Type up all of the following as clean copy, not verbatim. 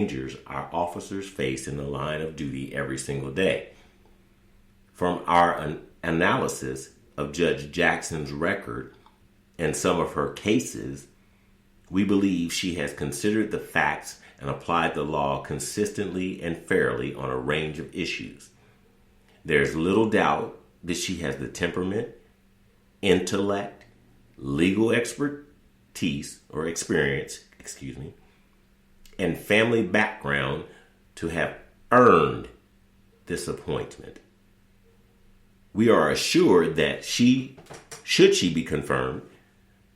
dangers our officers face in the line of duty every single day. From our analysis of Judge Jackson's record and some of her cases, we believe she has considered the facts and applied the law consistently and fairly on a range of issues. There's little doubt that she has the temperament, intellect, legal expertise or experience, and family background to have earned this appointment. We are assured that should she be confirmed,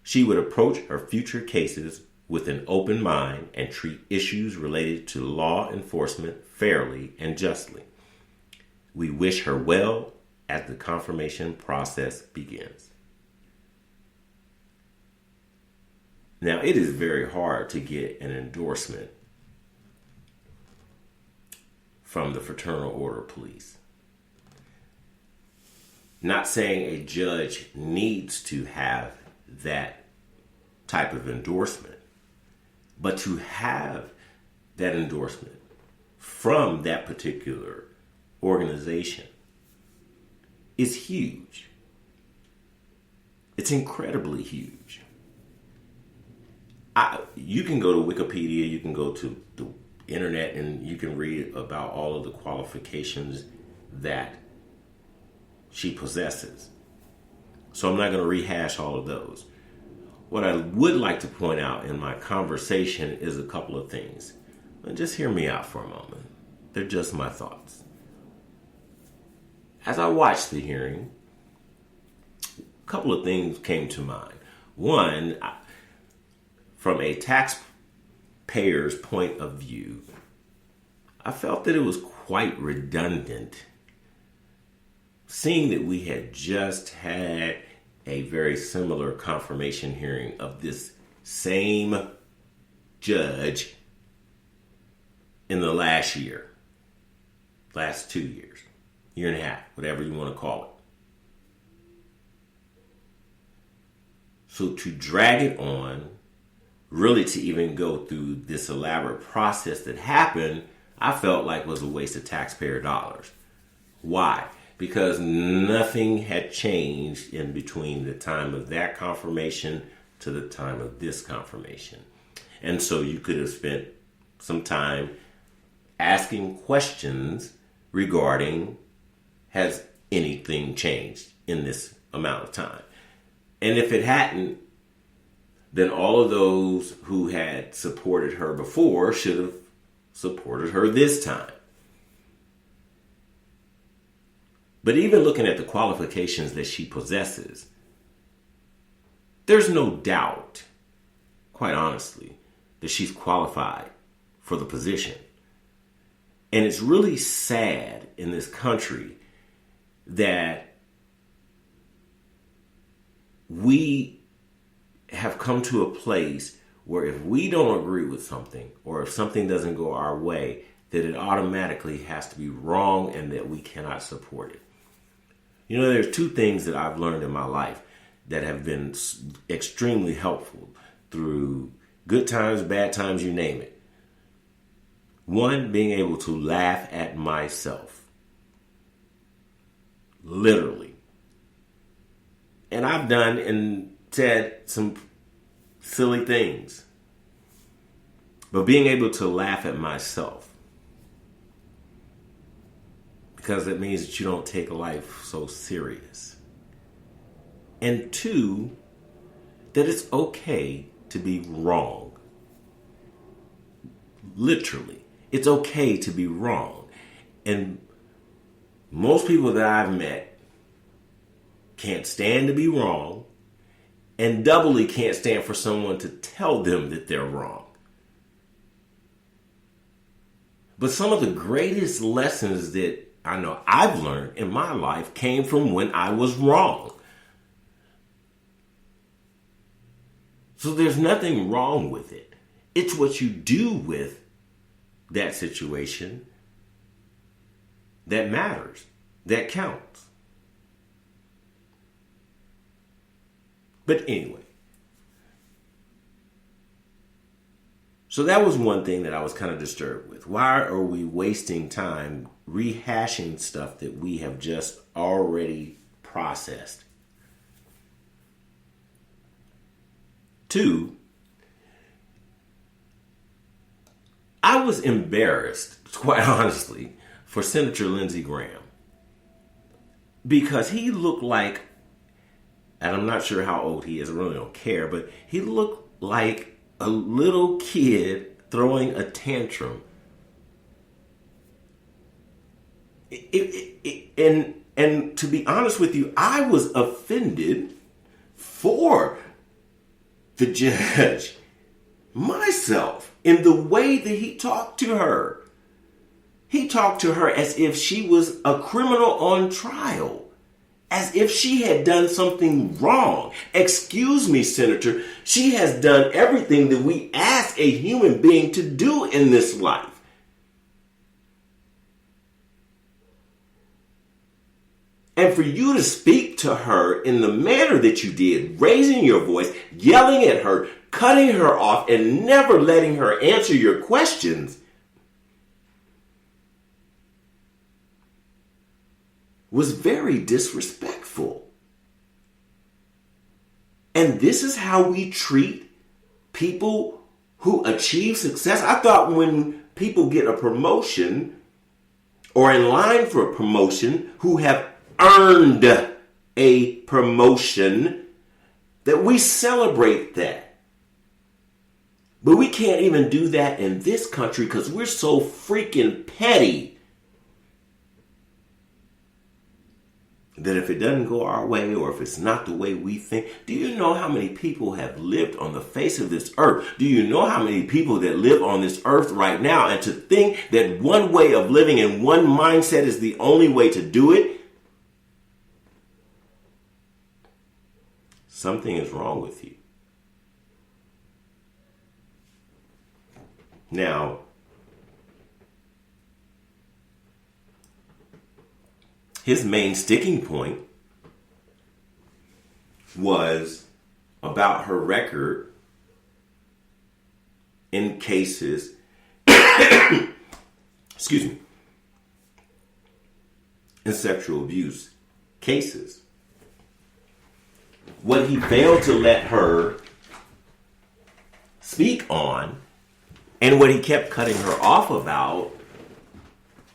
she would approach her future cases with an open mind and treat issues related to law enforcement fairly and justly. We wish her well as the confirmation process begins. Now, it is very hard to get an endorsement from the Fraternal Order of Police. Not saying a judge needs to have that type of endorsement, but to have that endorsement from that particular organization is huge. It's incredibly huge. You can go to Wikipedia, you can go to the internet, and you can read about all of the qualifications that she possesses. So I'm not going to rehash all of those. What I would like to point out in my conversation is a couple of things. And just hear me out for a moment. They're just my thoughts. As I watched the hearing, a couple of things came to mind. One, from a taxpayer's point of view, I felt that it was quite redundant, seeing that we had just had a very similar confirmation hearing of this same judge in the last 2 years, year and a half, whatever you want to call it. So to drag it on, really to even go through this elaborate process that happened, I felt like was a waste of taxpayer dollars. Why? Because nothing had changed in between the time of that confirmation to the time of this confirmation. And so you could have spent some time asking questions regarding, has anything changed in this amount of time? And if it hadn't, then all of those who had supported her before should have supported her this time. But even looking at the qualifications that she possesses, there's no doubt, quite honestly, that she's qualified for the position. And it's really sad in this country that we have come to a place where if we don't agree with something, or if something doesn't go our way, that it automatically has to be wrong and that we cannot support it. You know, there's two things that I've learned in my life that have been extremely helpful through good times, bad times, you name it. One, being able to laugh at myself. Literally. And I've done and said some silly things. But being able to laugh at myself, because it means that you don't take life so serious. And two, that it's okay to be wrong. Literally, it's okay to be wrong. And most people that I've met can't stand to be wrong, and doubly can't stand for someone to tell them that they're wrong. But some of the greatest lessons that I know I've learned in my life came from when I was wrong. So there's nothing wrong with it. It's what you do with that situation that matters, that counts. But anyway, So that was one thing that I was kind of disturbed with. Why are we wasting time rehashing stuff that we have just already processed? 2, I was embarrassed, quite honestly, for Senator Lindsey Graham. Because he looked like, and I'm not sure how old he is, I really don't care, but he looked like a little kid throwing a tantrum. And to be honest with you, I was offended for the judge myself in the way that he talked to her. He talked to her as if she was a criminal on trial. As if she had done something wrong. Excuse me, Senator. She has done everything that we ask a human being to do in this life. And for you to speak to her in the manner that you did, raising your voice, yelling at her, cutting her off, and never letting her answer your questions, was very disrespectful. And this is how we treat people who achieve success. I thought when people get a promotion or in line for a promotion who have earned a promotion, that we celebrate that. But we can't even do that in this country because we're so freaking petty that if it doesn't go our way or if it's not the way we think, do you know how many people have lived on the face of this earth? Do you know how many people that live on this earth right now? And to think that one way of living and one mindset is the only way to do it, something is wrong with you. Now, his main sticking point was about her record in cases, excuse me, in sexual abuse cases. What he failed to let her speak on, and what he kept cutting her off about,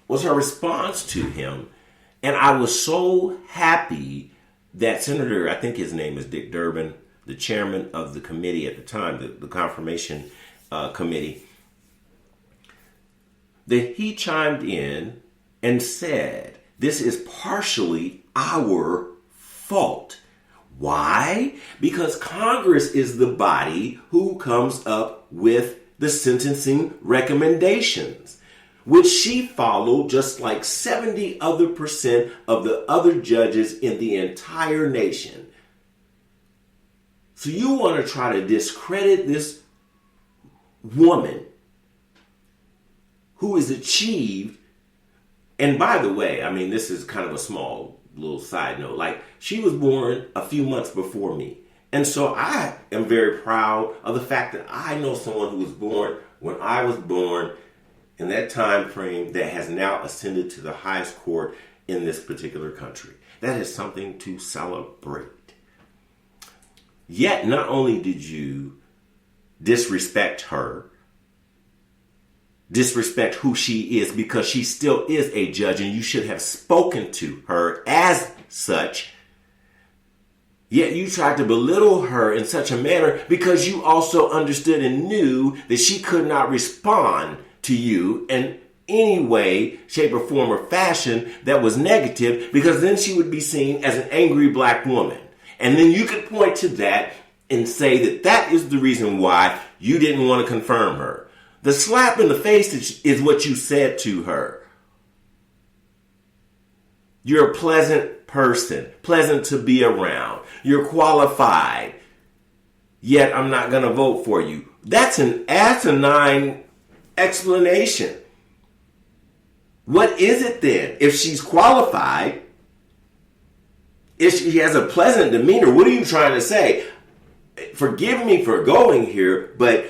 was her response to him. And I was so happy that Senator, I think his name is Dick Durbin, the chairman of the committee at the time, the confirmation committee, that he chimed in and said, this is partially our fault. Why? Because Congress is the body who comes up with the sentencing recommendations, which she followed just like 70% of the other judges in the entire nation. So you want to try to discredit this woman who has achieved, and by the way, I mean, this is kind of a small little side note, like she was born a few months before me. And so I am very proud of the fact that I know someone who was born when I was born, in that time frame, that has now ascended to the highest court in this particular country. That is something to celebrate. Yet, not only did you disrespect her, disrespect who she is, because she still is a judge and you should have spoken to her as such, yet you tried to belittle her in such a manner because you also understood and knew that she could not respond to you in any way, shape, or form or fashion that was negative, because then she would be seen as an angry black woman. And then you could point to that and say that that is the reason why you didn't want to confirm her. The slap in the face is what you said to her. You're a pleasant person, pleasant to be around. You're qualified, yet I'm not going to vote for you. That's an asinine explanation. What is it then? If she's qualified, if she has a pleasant demeanor, what are you trying to say? Forgive me for going here, but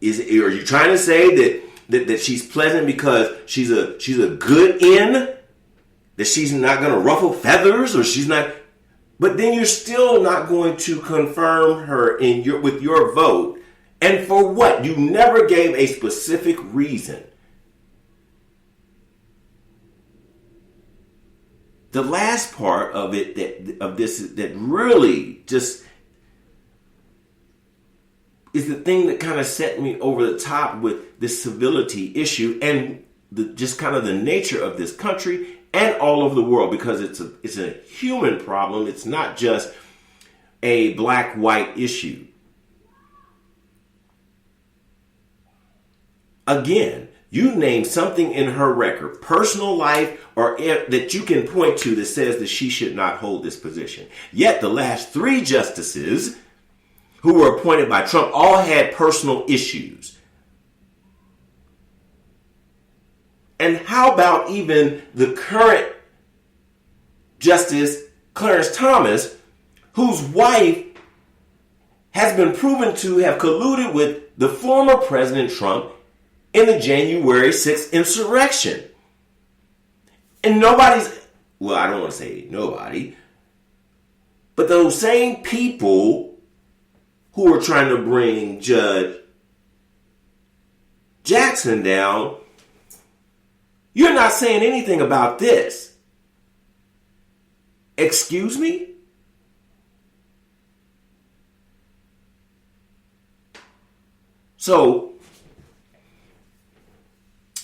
Are you trying to say that she's pleasant because she's a good in? That she's not going to ruffle feathers, or she's not? But then you're still not going to confirm her with your vote. And for what? You never gave a specific reason. The last part of it that really just is the thing that kind of set me over the top with this civility issue and just kind of the nature of this country and all over the world, because it's a human problem. It's not just a black-white issue. Again, you name something in her record, personal life, or that you can point to that says that she should not hold this position. Yet the last 3 justices who were appointed by Trump all had personal issues. And how about even the current Justice Clarence Thomas, whose wife has been proven to have colluded with the former President Trump in the January 6th insurrection? And well, I don't want to say nobody, but those same people who are trying to bring Judge Jackson down, you're not saying anything about this. Excuse me? So,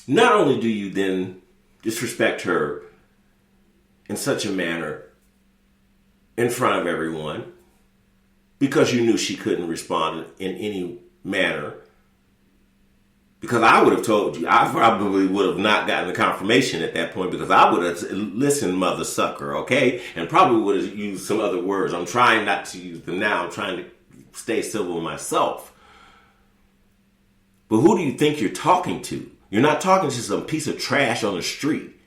not only do you then disrespect her in such a manner in front of everyone, because you knew she couldn't respond in any manner, because I would have told you, I probably would have not gotten the confirmation at that point, because I would have listened, mother sucker, okay? And probably would have used some other words. I'm trying not to use them now. I'm trying to stay civil myself. But who do you think you're talking to? You're not talking to some piece of trash on the street.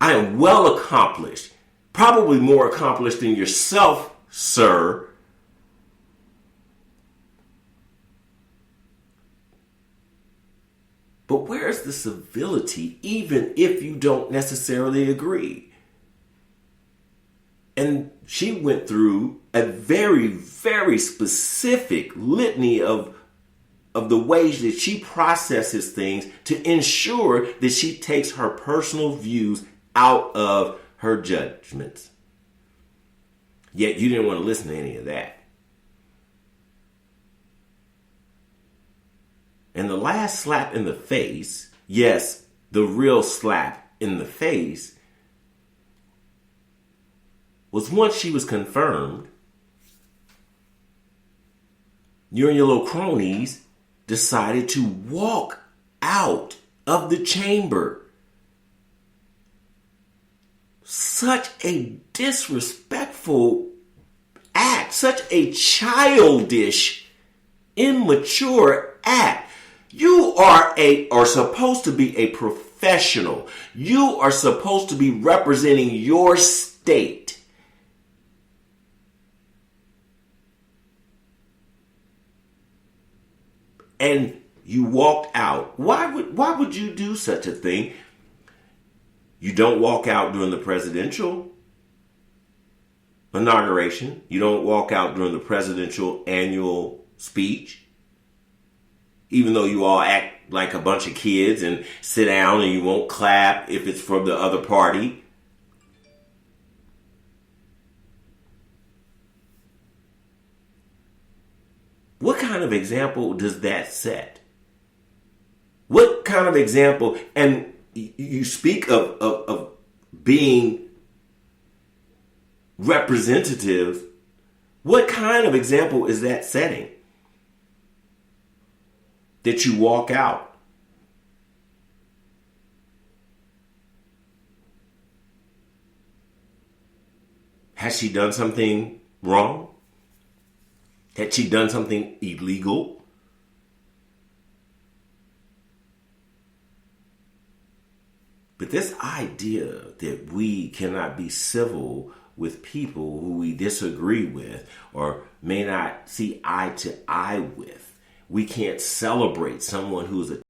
I am well accomplished, probably more accomplished than yourself, sir. But where's the civility, even if you don't necessarily agree? And she went through a very, very specific litany of the ways that she processes things to ensure that she takes her personal views out of her judgments. Yet you didn't want to listen to any of that. And the last slap in the face, yes, the real slap in the face, was once she was confirmed, you and your little cronies decided to walk out of the chamber. Such a disrespectful act, such a childish, immature act. You are supposed to be a professional. You are supposed to be representing your state. And you walked out. Why would you do such a thing? You don't walk out during the presidential inauguration. You don't walk out during the presidential annual speech. Even though you all act like a bunch of kids and sit down and you won't clap if it's from the other party. What kind of example does that set? What kind of example? And you speak of being representative. What kind of example is that setting? That you walk out. Has she done something wrong? Had she done something illegal? But this idea that we cannot be civil with people who we disagree with or may not see eye to eye with. We can't celebrate someone who's a